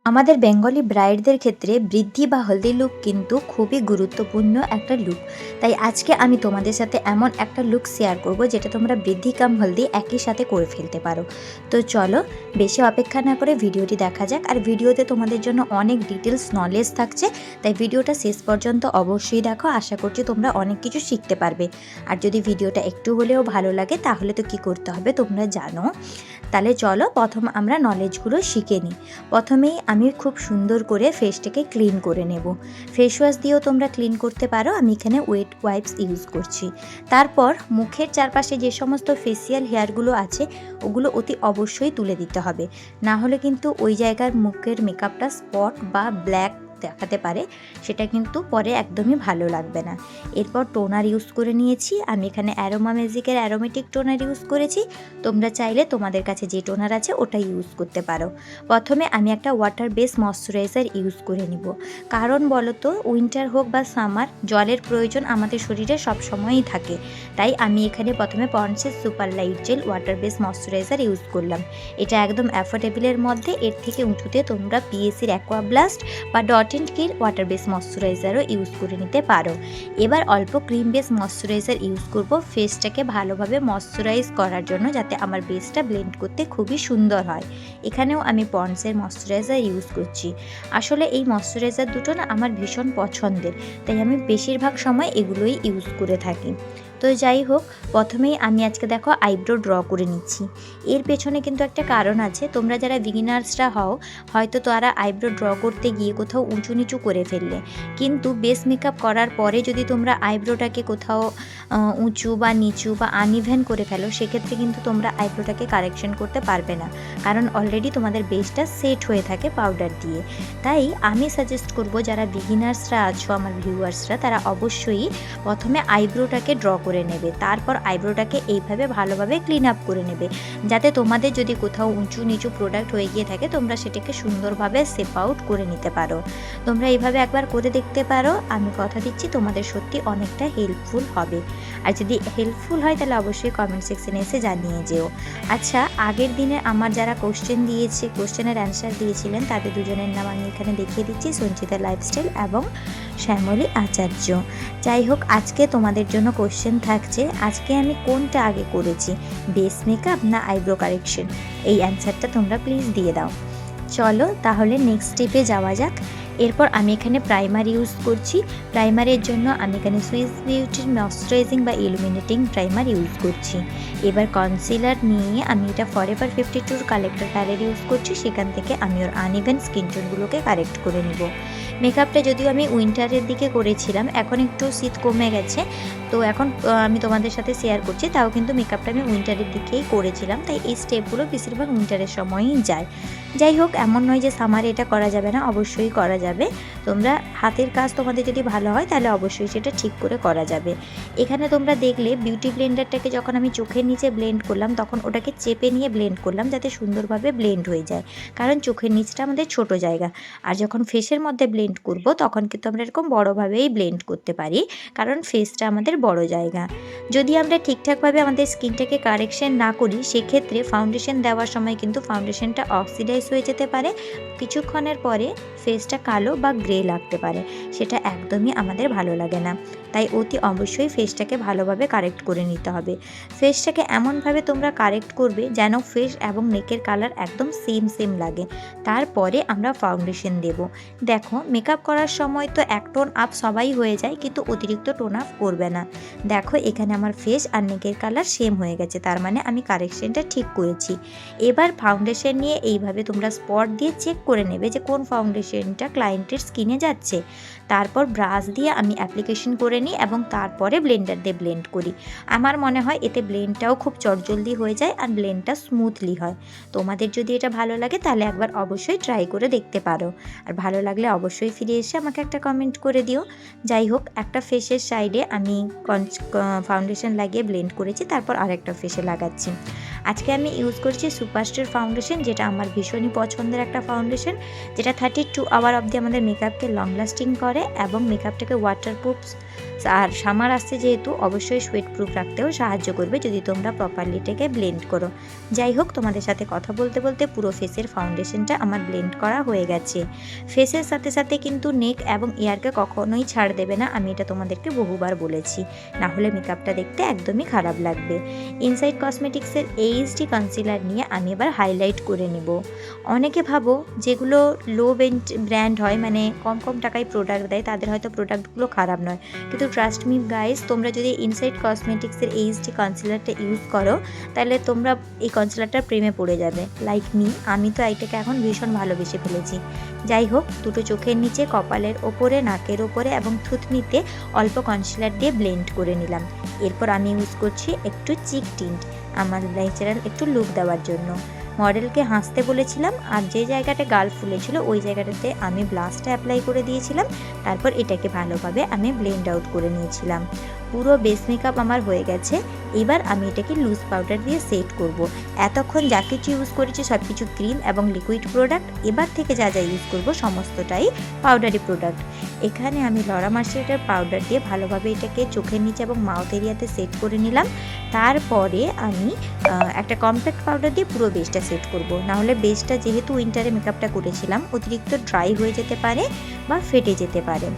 আমাদের বেঙ্গলি ব্রাইডদের ক্ষেত্রে বৃদ্ধি বা হলদি লুক কিন্তু খুবই গুরুত্বপূর্ণ একটা লুক। তাই আজকে আমি তোমাদের সাথে এমন একটা লুক শেয়ার করব যেটা তোমরা বৃদ্ধি কাম হলদি একই সাথে করে ফেলতে পারো। তো চলো বেশি অপেক্ষা না করে ভিডিওটি দেখা যাক। আর ভিডিওতে তোমাদের জন্য অনেক ডিটেলস নলেজ থাকছে, তাই ভিডিওটা শেষ পর্যন্ত অবশ্যই দেখো। আশা করছি তোমরা অনেক কিছু শিখতে পারবে। আর যদি ভিডিওটা একটু হলেও ভালো লাগে তাহলে তো কি করতে হবে তোমরা জানো। তাহলে চলো প্রথম আমরা নলেজগুলো শিখে নিই। প্রথমেই আমি খুব সুন্দর করে ফেসটাকে ক্লিন করে নেব। ফেস ওয়াশ দিয়েও তোমরা ক্লিন করতে পারো, আমি এখানে ওয়েট ওয়াইপস ইউজ করছি। তারপর মুখের চারপাশে যে সমস্ত ফেসিয়াল হেয়ারগুলো আছে ওগুলো অতি অবশ্যই তুলে দিতে হবে, না হলে কিন্তু ওই জায়গার মুখের মেকআপটা স্পট বা ব্ল্যাক দেখাতে পারে, সেটা কিন্তু পরে একদমই ভালো লাগবে না। এরপর টোনার ইউজ করে নিয়েছি, আমি এখানে অ্যারোমা ম্যাজিকের অ্যারোমেটিক টোনার ইউজ করেছি। তোমরা চাইলে তোমাদের কাছে যে টোনার আছে ওটা ইউজ করতে পারো। প্রথমে আমি একটা ওয়াটার বেস ময়শ্চারাইজার ইউজ করে নিব, কারণ বলো তো উইন্টার হোক বা সামার জলের প্রয়োজন আমাদের শরীরে সব সময়ই থাকে। তাই আমি এখানে প্রথমে পন্ডসের super light gel water base moisturiser use করলাম। এটা একদম অ্যাফোর্ডেবলের মধ্যে। এর থেকে উঁচুতে তোমরা পিএসির অ্যাকোয়া ব্লাস্ট বা ডট অ্যান্ড কির ওয়াটার বেস ময়শ্চারাইজারও ইউজ করে নিতে পারো। এবার অল্প ক্রিম বেস ময়শ্চারাইজার ইউজ করব ফেসটাকে ভালোভাবে ময়শ্চারাইজ করার জন্য, যাতে আমার বেসটা ব্লেন্ড করতে খুবই সুন্দর হয়। এখানেও আমি পন্ডসের ময়শ্চারাইজার ইউজ করছি। আসলে এই ময়শ্চারাইজার দুটো না আমার ভীষণ পছন্দের, তাই আমি বেশিরভাগ সময় এগুলোই ইউজ করে থাকি। তো যাই হোক, প্রথমেই আমি আজকে দেখো আইব্রো ড্র করে নিচ্ছি। এর পেছনে কিন্তু একটা কারণ আছে। তোমরা যারা বিগিনার্সরা হও হয়তো তারা আইব্রো ড্র করতে গিয়ে কোথাও উঁচু নিচু করে ফেললে, কিন্তু বেস মেকআপ করার পরে যদি তোমরা আইব্রোটাকে কোথাও উঁচু বা নিচু বা আনইভেন করে ফেলো, সেক্ষেত্রে কিন্তু তোমরা আইব্রোটাকে কারেকশন করতে পারবে না, কারণ অলরেডি তোমাদের বেসটা সেট হয়ে থাকে পাউডার দিয়ে। তাই আমি সাজেস্ট করব যারা বিগিনার্সরা আছো আমার ভিউয়ার্সরা, তারা অবশ্যই প্রথমে আইব্রোটাকে ড্র করে নেবে, তারপর আইব্রোটাকে এইভাবে ভালোভাবে ক্লিন আপ করে নেবে, যাতে তোমাদের যদি কোথাও উঁচু নিচু প্রোডাক্ট হয়ে গিয়ে থাকে তোমরা সেটাকে সুন্দরভাবে সেপ আউট করে নিতে পারো। তোমরা এইভাবে একবার করে দেখতে পারো, আমি কথা দিচ্ছি তোমাদের সত্যি অনেকটা হেল্পফুল হবে। আর যদি হেল্পফুল হয় তাহলে অবশ্যই কমেন্ট সেকশনে এসে জানিয়ে যেও। আচ্ছা, আগের দিনে আমার যারা কোশ্চেনের অ্যান্সার দিয়েছিলেন তাদের দুজনের নাম আমি এখানে দেখিয়ে দিচ্ছি, সঞ্চিতা লাইফস্টাইল এবং শ্যামলী আচার্য। যাই হোক, আজকে তোমাদের জন্য কোশ্চেন থাকছে, আজকে আমি কোনটা আগে করেছি, বেস মেকআপ না আইব্রো কারেকশন? এই অ্যান্সারটা তোমরা প্লিজ দিয়ে দাও। চলো তাহলে নেক্সট স্টেপে যাওয়া যাক। এরপর আমি এখানে প্রাইমার ইউজ করছি। প্রাইমারের জন্য আমি এখানে সুইস বিউটির ময়শ্চারাইজিং বা ইলুমিনেটিং প্রাইমার ইউজ করছি। এবার কনসিলার নিয়ে আমি এটা ফরএভার 52 কালেক্টর প্যালেট ইউজ করছি, সেখান থেকে আমি ওর আনইভেন স্কিন টোনগুলোকে কারেক্ট করে নিব। মেকআপটা যদিও আমি উইন্টারের দিকে করেছিলাম, এখন একটু শীত কমে গেছে, তো এখন আমি তোমাদের সাথে শেয়ার করছি। তাও কিন্তু মেকআপটা আমি উইন্টারের দিকেই করেছিলাম, তাই এই স্টেপগুলো বেশিরভাগ উইন্টারের সময়ই যায়। যাই হোক, এমন নয় যে সামারে এটা করা যাবে না, অবশ্যই করা যাবে। তোমরা হাতের কাজ তোমাদের যদি ভালো হয় তাহলে অবশ্যই সেটা ঠিক করে করা যাবে। এখানে তোমরা দেখলে বিউটি ব্লেন্ডারটাকে যখন আমি চোখের নিচে ব্লেন্ড করলাম তখন ওটাকে চেপে নিয়ে ব্লেন্ড করলাম, যাতে সুন্দরভাবে ব্লেন্ড হয়ে যায়, কারণ চোখের নিচটা আমাদের ছোট জায়গা। আর যখন ফেসের মধ্যে ব্লেন্ড করব তখন কিন্তু আমরা এরকম বড়োভাবেই ব্লেন্ড করতে পারি, কারণ ফেসটা আমাদের বড় জায়গা। যদি আমরা ঠিকঠাকভাবে আমাদের স্কিনটাকে কারেকশন না করি, সেক্ষেত্রে ফাউন্ডেশন দেওয়ার সময় কিন্তু ফাউন্ডেশনটা অক্সিডাইজ হয়ে যেতে পারে, কিছুক্ষণের পরে ফেসটা কালো বা গ্রে লাগতে পারে, সেটা একদমই আমাদের ভালো লাগে না। তাই অতি অবশ্যই ফেসটাকে ভালোভাবে কারেক্ট করে নিতে হবে। ফেসটাকে এমনভাবে তোমরা কারেক্ট করবে যেন ফেস এবং নেকের কালার একদম সেম লাগে। তারপরে আমরা ফাউন্ডেশন দেব। দেখো, মেকআপ করার সময় তো এক টোন আপ সবাই হয়ে যায়, কিন্তু অতিরিক্ত টোন আপ করবে না। দেখো, এখানে আমার ফেস আর নেকের কালার সেম হয়ে গেছে, তার মানে আমি কারেকশনটা ঠিক করেছি। এবার ফাউন্ডেশন নিয়ে এইভাবে তোমরা স্পট দিয়ে চেক করে নেবে যে কোন ফাউন্ডেশনটা ক্লায়েন্টের স্কিনে যাচ্ছে। তারপর ব্রাশ দিয়ে আমি অ্যাপ্লিকেশন করে নিই এবং তারপরে ব্লেন্ডার দিয়ে ব্লেন্ড করি। আমার মনে হয় এতে ব্লেন্ডটাও খুব চটজলদি হয়ে যায় আর ব্লেন্ডটা স্মুথলি হয়। তোমাদের যদি এটা ভালো লাগে তাহলে একবার অবশ্যই ট্রাই করে দেখতে পারো, আর ভালো লাগলে অবশ্যই ফিরে এসে আমাকে একটা কমেন্ট করে দিও। যাই হোক, একটা ফেসের সাইডে আমি ফাউন্ডেশন লাগিয়ে ব্লেন্ড করেছি, তারপর আরেকটা ফেসে লাগাচ্ছি। আজকে আমি ইউজ করছি সুপারস্টার ফাউন্ডেশন, যেটা আমার ভীষণই পছন্দের একটা ফাউন্ডেশন, যেটা 32 আওয়ার অবধি আমাদের মেকআপ মেকআপকে লং লাস্টিং করে এবং মেকআপটাকে ওয়াটারপ্রুফ আর সামার আসছে যেহেতু অবশ্যই সুয়েট প্রুফ রাখতেও সাহায্য করবে যদি তোমরা প্রপারলি এটাকে ব্লেন্ড করো। যাই হোক, তোমাদের সাথে কথা বলতে বলতে পুরো ফেসের ফাউন্ডেশনটা আমার ব্লেন্ড করা হয়ে গেছে। ফেসের সাথে সাথে কিন্তু নেক এবং ইয়ারকে কখনোই ছাড় দেবে না, আমি এটা তোমাদেরকে বহুবার বলেছি, না হলে মেকআপটা দেখতে একদমই খারাপ লাগবে। ইনসাইড কসমেটিক্সের এইচডি কনসিলার নিয়ে আমি এবার হাইলাইট করে নেব। অনেকে ভাবো যেগুলো লো ব্র্যান্ড হয়, মানে কম কম টাকায় প্রোডাক্ট দেয়, তাদের হয়তো প্রোডাক্টগুলো খারাপ নয়, কিন্তু ট্রাস্ট মি গাইস, তোমরা যদি ইনসাইড কসমেটিক্সের এইচডি কনসিলারটা ইউজ করো তাহলে তোমরা এই কনসিলারটার প্রেমে পড়ে যাবে। লাইক মি, আমি তো এইটাকে এখন ভীষণ ভালোবেসে ফেলেছি। যাই হোক, দুটো চোখের নিচে, কপালের ওপরে, নাকের ওপরে এবং থুতনিতে অল্প কনসিলার দিয়ে ব্লেন্ড করে নিলাম। এরপর আমি ইউজ করছি একটু চিক টিন্ট, আমার ন্যাচারাল একটু লুক দেওয়ার জন্য। মডেলকে হাসতে বলেছিলাম আর যে জায়গাটা গাল ফুলেছিল ওই জায়গাটাতে আমি ব্লাশটা অ্যাপ্লাই করে দিয়েছিলাম। তারপর এটাকে ভালোভাবে আমি ব্লেন্ড আউট করে নিয়েছিলাম। পুরো বেস মেকআপ আমার হয়ে গেছে। এবার আমি এটাকে লুজ পাউডার দিয়ে সেট করব। এতক্ষণ যা কিছু ইউজ করেছি সব কিছু ক্রিম এবং লিকুইড প্রোডাক্ট, এবার থেকে যা যা ইউজ করব সমস্তটাই পাউডারি প্রোডাক্ট। এখানে আমি লরা মার্সেলের পাউডার দিয়ে ভালোভাবে এটাকে চোখের নিচে এবং মাউথ এরিয়াতে সেট করে নিলাম। তারপরে আমি একটা কম্প্যাক্ট পাউডার দিয়ে পুরো বেসটা সেট করব, নাহলে বেসটা যেহেতু উইন্টারে মেকআপটা করেছিলাম অতিরিক্ত ড্রাই হয়ে যেতে পারে বা ফেটে যেতে পারে।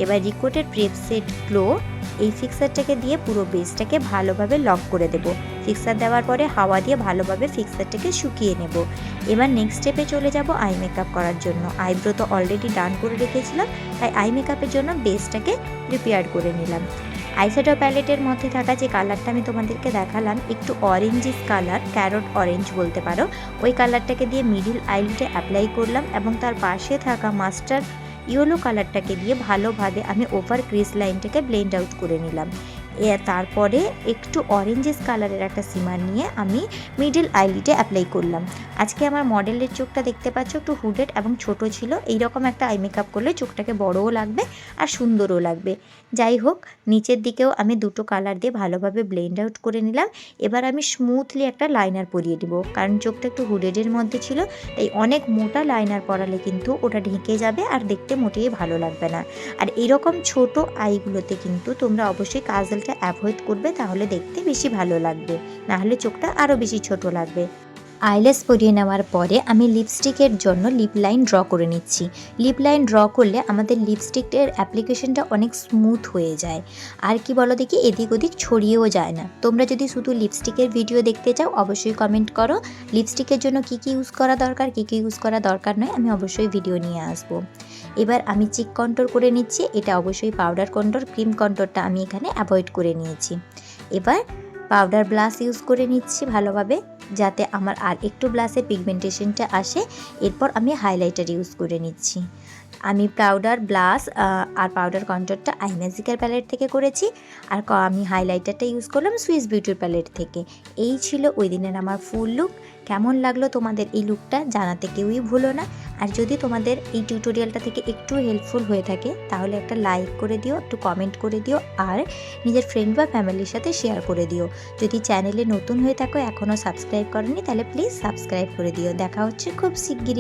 এবার রিকোটের প্রেপ সেট গ্লো এই ফিক্সারটাকে দিয়ে পুরো বেসটাকে ভালোভাবে লক করে দেব। ফিক্সার দেওয়ার পরে হাওয়া দিয়ে ভালোভাবে ফিক্সারটাকে শুকিয়ে নেব। এবার নেক্সট স্টেপে চলে যাব আই মেকআপ করার জন্য। আইব্রো তো অলরেডি ডান করে রেখেছিলাম, তাই আই মেকআপের জন্য বেসটাকে প্রিপেয়ার করে নিলাম। আইশ্যাডো প্যালেটের মধ্যে থাকা যে কালারটা আমি তোমাদেরকে দেখালাম, একটু অরেঞ্জিস কালার, ক্যারট অরেঞ্জ বলতে পারো, ওই কালারটাকে দিয়ে মিডিল আইলিডে অ্যাপ্লাই করলাম এবং তার পাশে থাকা মাস্টার্ড ইয়েলো কালারটাকে দিয়ে ভালোভাবে আমি ওভার ক্রিজ লাইনটাকে ব্লেন্ড আউট করে নিলাম। তারপরে একটু অরেঞ্জেস কালারের একটা সিমার নিয়ে আমি মিডল আইলিডে অ্যাপ্লাই করলাম। আজকে আমার মডেলের চোখটা দেখতে পাচ্ছ একটু হুডেড এবং ছোট ছিল, এইরকম একটা আই মেকআপ করলে চোখটাকে বড়ও লাগবে আর সুন্দরও লাগবে। যাই হোক, নিচের দিকেও আমি দুটো কালার দিয়ে ভালোভাবে ব্লেন্ড আউট করে নিলাম। এবার আমি স্মুথলি একটা লাইনার পরিয়ে দিব, কারণ চোখটা একটু হুডেডের মধ্যে ছিল, তাই অনেক মোটা লাইনার পরালে কিন্তু ওটা ঢেকে যাবে আর দেখতে মোটেই ভালো লাগবে না। আর এইরকম ছোট আইগুলোতে কিন্তু তোমরা অবশ্যই কাজলটা অ্যাভয়েড করবে, তাহলে দেখতে বেশি ভালো লাগবে, নাহলে চোখটা আরও বেশি ছোট লাগবে। আইল্যাশ পরিয়ে নেওয়ার পরে আমি লিপস্টিকের জন্য লিপ লাইন ড্র করে নিচ্ছি। লিপ লাইন ড্র করলে আমাদের লিপস্টিকের অ্যাপ্লিকেশনটা অনেক স্মুথ হয়ে যায়, আর কি বলো দেখি, এদিক ওদিক ছড়িয়েও যায় না। তোমরা যদি শুধু লিপস্টিকের ভিডিও দেখতে চাও অবশ্যই কমেন্ট করো, লিপস্টিকের জন্য কী কী ইউজ করা দরকার, কী কী ইউজ করা দরকার নয়, আমি অবশ্যই ভিডিও নিয়ে আসবো। এবার আমি চিক কন্ট্রোল করে নিচ্ছি, এটা অবশ্যই পাউডার কন্ট্রোল, ক্রিম কন্ট্রোলটা আমি এখানে অ্যাভয়েড করে নিয়েছি। এবার পাউডার ব্লাশ ইউজ করে নিচ্ছি ভালোভাবে, যাতে আমার আর একটু ব্লাশের পিগমেন্টেশনটা আসে। এরপর আমি হাইলাইটার ইউজ করে নিচ্ছি। আমি পাউডার ব্লাশ আর পাউডার কন্ট্রোলটা আই ম্যাজিকের প্যালেট থেকে করেছি, আর আমি হাইলাইটারটা ইউজ করলাম সুইস বিউটির প্যালেট থেকে। এই ছিল ওই দিনের আমার ফুল লুক। কেমন লাগলো তোমাদের এই লুকটা জানাতে কেউই ভুলো না। আর যদি তোমাদের এই টিউটোরিয়ালটা থেকে একটু হেল্পফুল হয়ে থাকে তাহলে একটা লাইক করে দিও, একটু কমেন্ট করে দিও, আর নিজের ফ্রেন্ড বা ফ্যামিলির সাথে শেয়ার করে দিও। যদি চ্যানেলে নতুন হয়ে থাকো, এখনও সাবস্ক্রাইব করোনি, তাহলে প্লিজ সাবস্ক্রাইব করে দিও। দেখা হচ্ছে খুব শিগগিরই।